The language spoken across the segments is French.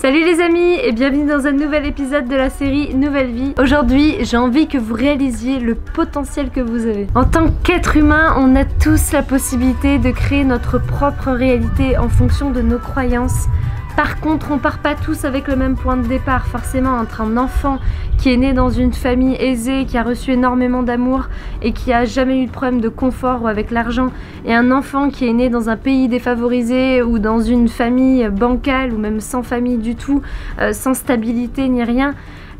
Salut les amis et bienvenue dans un nouvel épisode de la série Nouvelle Vie. Aujourd'hui, j'ai envie que vous réalisiez le potentiel que vous avez. En tant qu'être humain, on a tous la possibilité de créer notre propre réalité en fonction de nos croyances. Par contre, on part pas tous avec le même point de départ. Forcément, entre un enfant qui est né dans une famille aisée, qui a reçu énormément d'amour et qui a jamais eu de problème de confort ou avec l'argent, et un enfant qui est né dans un pays défavorisé ou dans une famille bancale ou même sans famille du tout, sans stabilité ni rien,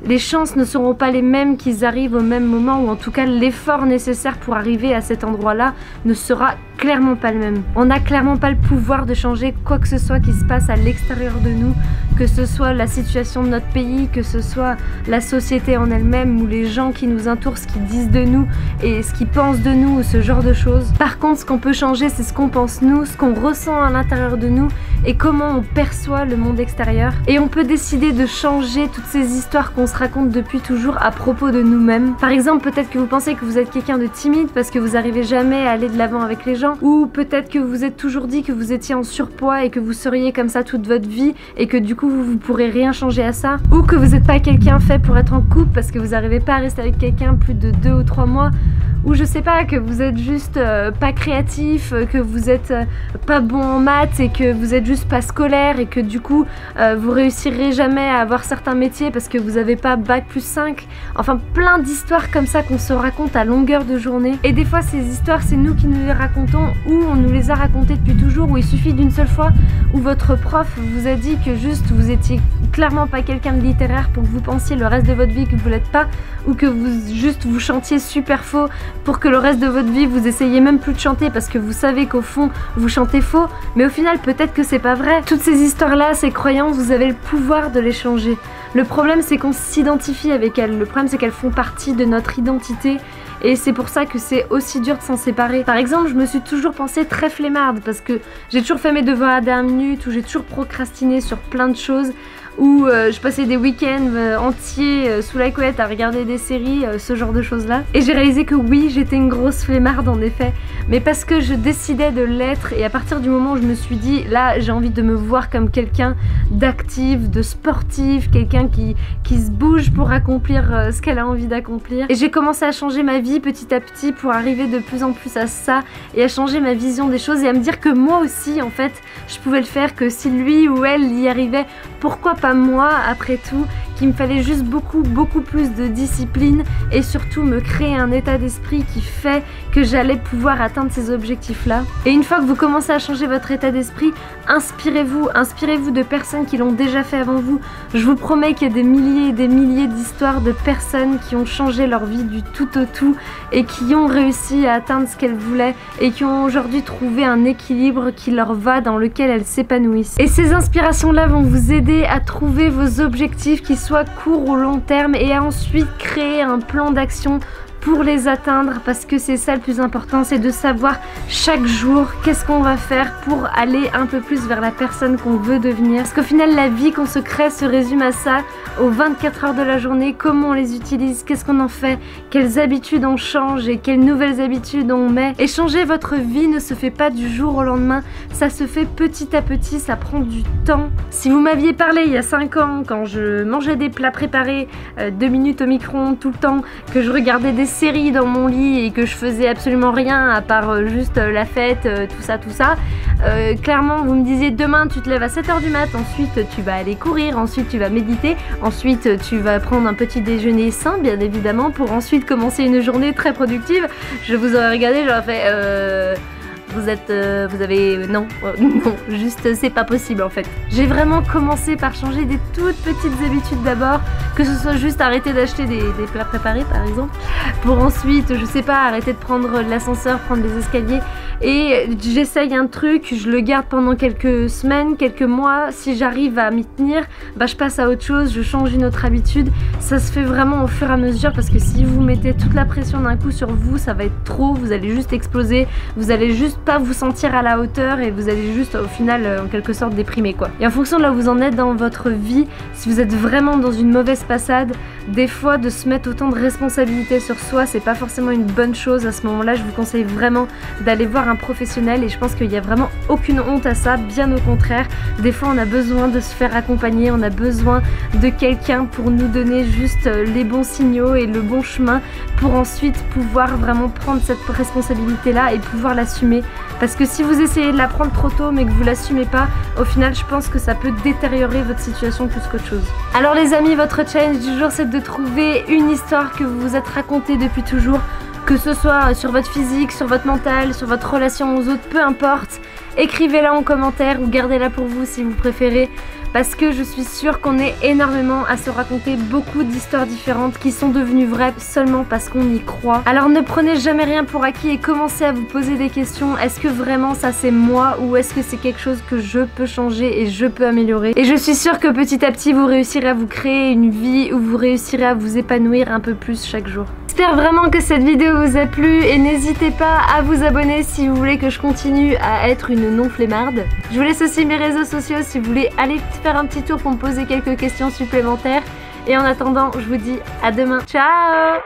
les chances ne seront pas les mêmes qu'ils arrivent au même moment, ou en tout cas l'effort nécessaire pour arriver à cet endroit-là ne sera clairement pas le même. On n'a clairement pas le pouvoir de changer quoi que ce soit qui se passe à l'extérieur de nous, que ce soit la situation de notre pays, que ce soit la société en elle-même ou les gens qui nous entourent, ce qu'ils disent de nous et ce qu'ils pensent de nous ou ce genre de choses. Par contre, ce qu'on peut changer, c'est ce qu'on pense nous, ce qu'on ressent à l'intérieur de nous et comment on perçoit le monde extérieur. Et on peut décider de changer toutes ces histoires qu'on se raconte depuis toujours à propos de nous-mêmes. Par exemple, peut-être que vous pensez que vous êtes quelqu'un de timide parce que vous n'arrivez jamais à aller de l'avant avec les gens, ou peut-être que vous vous êtes toujours dit que vous étiez en surpoids et que vous seriez comme ça toute votre vie et que du coup vous pourrez rien changer à ça, ou que vous n'êtes pas quelqu'un fait pour être en couple parce que vous n'arrivez pas à rester avec quelqu'un plus de 2 ou 3 mois, ou je sais pas, que vous êtes juste pas créatif, que vous êtes pas bon en maths et que vous êtes juste pas scolaire et que du coup vous réussirez jamais à avoir certains métiers parce que vous avez pas bac plus 5, enfin plein d'histoires comme ça qu'on se raconte à longueur de journée. Et des fois ces histoires c'est nous qui nous les racontons, ou on nous les a racontées depuis toujours, ou il suffit d'une seule fois où votre prof vous a dit que juste vous étiez clairement pas quelqu'un de littéraire pour que vous pensiez le reste de votre vie que vous l'êtes pas, ou que vous chantiez super faux pour que le reste de votre vie vous essayez même plus de chanter parce que vous savez qu'au fond vous chantez faux, mais au final peut-être que c'est pas vrai. Toutes ces histoires là, ces croyances, vous avez le pouvoir de les changer. Le problème c'est qu'on s'identifie avec elles, le problème c'est qu'elles font partie de notre identité. Et c'est pour ça que c'est aussi dur de s'en séparer. Par exemple, je me suis toujours pensée très flemmarde parce que j'ai toujours fait mes devoirs à la dernière minute, ou j'ai toujours procrastiné sur plein de choses, où je passais des week-ends entiers sous la couette à regarder des séries, ce genre de choses là. Et j'ai réalisé que oui, j'étais une grosse flemmarde en effet, mais parce que je décidais de l'être, et à partir du moment où je me suis dit là j'ai envie de me voir comme quelqu'un d'actif, de sportif, quelqu'un qui se bouge pour accomplir ce qu'elle a envie d'accomplir. Et j'ai commencé à changer ma vie petit à petit pour arriver de plus en plus à ça, et à changer ma vision des choses, et à me dire que moi aussi en fait je pouvais le faire, que si lui ou elle y arrivait, pourquoi pas moi après tout, qu'il me fallait juste beaucoup plus de discipline et surtout me créer un état d'esprit qui fait que j'allais pouvoir atteindre ces objectifs là. Et une fois que vous commencez à changer votre état d'esprit, inspirez-vous de personnes qui l'ont déjà fait avant vous. Je vous promets qu'il y a des milliers et des milliers d'histoires de personnes qui ont changé leur vie du tout au tout et qui ont réussi à atteindre ce qu'elles voulaient et qui ont aujourd'hui trouvé un équilibre qui leur va, dans lequel elles s'épanouissent. Et ces inspirations là vont vous aider à trouver vos objectifs, qui soient court ou long terme, et à ensuite créer un plan d'action pour les atteindre, parce que c'est ça le plus important, c'est de savoir chaque jour qu'est-ce qu'on va faire pour aller un peu plus vers la personne qu'on veut devenir. Parce qu'au final la vie qu'on se crée se résume à ça, aux 24 heures de la journée, comment on les utilise, qu'est-ce qu'on en fait, quelles habitudes on change et quelles nouvelles habitudes on met. Et changer votre vie ne se fait pas du jour au lendemain, ça se fait petit à petit, ça prend du temps. Si vous m'aviez parlé il y a 5 ans, quand je mangeais des plats préparés 2 minutes au micro-ondes tout le temps, que je regardais des séries dans mon lit et que je faisais absolument rien à part juste la fête, tout ça, clairement vous me disiez demain tu te lèves à 7h du mat, ensuite tu vas aller courir, ensuite tu vas méditer, ensuite tu vas prendre un petit déjeuner sain bien évidemment pour ensuite commencer une journée très productive, je vous aurais regardé, j'aurais fait non, juste c'est pas possible en fait. J'ai vraiment commencé par changer des toutes petites habitudes d'abord, que ce soit juste arrêter d'acheter des plats préparés par exemple, pour ensuite, je sais pas, arrêter de prendre l'ascenseur, prendre les escaliers, et j'essaye un truc, je le garde pendant quelques semaines, quelques mois, si j'arrive à m'y tenir, bah je passe à autre chose, je change une autre habitude. Ça se fait vraiment au fur et à mesure, parce que si vous mettez toute la pression d'un coup sur vous, ça va être trop, vous allez juste exploser, vous allez juste pas vous sentir à la hauteur et vous allez juste au final en quelque sorte déprimer quoi. Et en fonction de là où vous en êtes dans votre vie, si vous êtes vraiment dans une mauvaise passade, des fois de se mettre autant de responsabilités sur soi, c'est pas forcément une bonne chose. À ce moment-là, je vous conseille vraiment d'aller voir un professionnel et je pense qu'il n'y a vraiment aucune honte à ça, bien au contraire. Des fois on a besoin de se faire accompagner, on a besoin de quelqu'un pour nous donner juste les bons signaux et le bon chemin pour ensuite pouvoir vraiment prendre cette responsabilité là et pouvoir l'assumer. Parce que si vous essayez de la prendre trop tôt mais que vous l'assumez pas, au final je pense que ça peut détériorer votre situation plus qu'autre chose. Alors les amis, votre challenge du jour c'est de trouver une histoire que vous vous êtes racontée depuis toujours, que ce soit sur votre physique, sur votre mental, sur votre relation aux autres, peu importe. Écrivez-la en commentaire ou gardez-la pour vous si vous préférez, parce que je suis sûre qu'on est énormément à se raconter beaucoup d'histoires différentes qui sont devenues vraies seulement parce qu'on y croit. Alors ne prenez jamais rien pour acquis et commencez à vous poser des questions. Est-ce que vraiment ça c'est moi ou est-ce que c'est quelque chose que je peux changer et je peux améliorer? Et je suis sûre que petit à petit vous réussirez à vous créer une vie où vous réussirez à vous épanouir un peu plus chaque jour. J'espère vraiment que cette vidéo vous a plu et n'hésitez pas à vous abonner si vous voulez que je continue à être une non-flemmarde. Je vous laisse aussi mes réseaux sociaux si vous voulez aller faire un petit tour pour me poser quelques questions supplémentaires. Et en attendant, je vous dis à demain. Ciao!